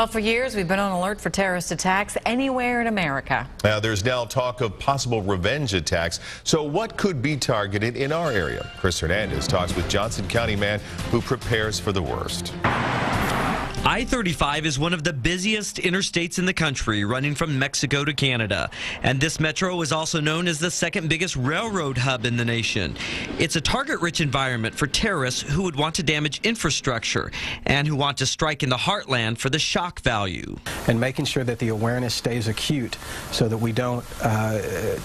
Well, for years, we've been on alert for terrorist attacks anywhere in America. Now, there's now talk of possible revenge attacks. So what could be targeted in our area? Chris Hernandez talks with Johnson County man who prepares for the worst. I-35 is one of the busiest interstates in the country, running from Mexico to Canada. And this metro is also known as the second biggest railroad hub in the nation. It's a target-rich environment for terrorists who would want to damage infrastructure and who want to strike in the heartland for the shock value. And making sure that the awareness stays acute so that we don't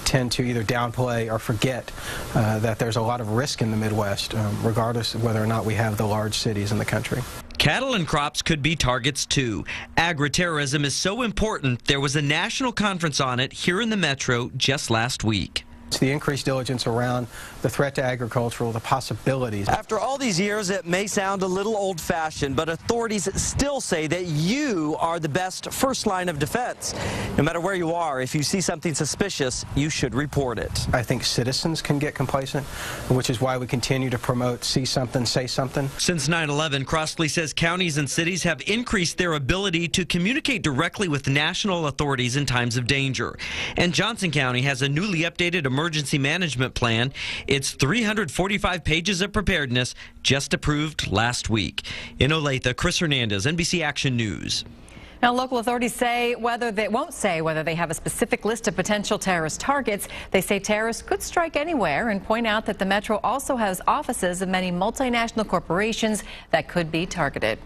tend to either downplay or forget that there's a lot of risk in the Midwest, regardless of whether or not we have the large cities in the country. Cattle and crops could be targets too. Agri-terrorism is so important, there was a national conference on it here in the metro just last week. It's the increased diligence around the threat to agriculture, the possibilities. After all these years, it may sound a little old-fashioned, but authorities still say that you are the best first line of defense. No matter where you are, if you see something suspicious, you should report it. I think citizens can get complacent, which is why we continue to promote see something, say something. Since 9/11, Crossley says counties and cities have increased their ability to communicate directly with national authorities in times of danger. And Johnson County has a newly updated emergency management plan. It's 345 pages of preparedness, just approved last week. In Olathe, Chris Hernandez, NBC Action News. Now, local authorities won't say whether they have a specific list of potential terrorist targets. They say terrorists could strike anywhere and point out that the metro also has offices of many multinational corporations that could be targeted.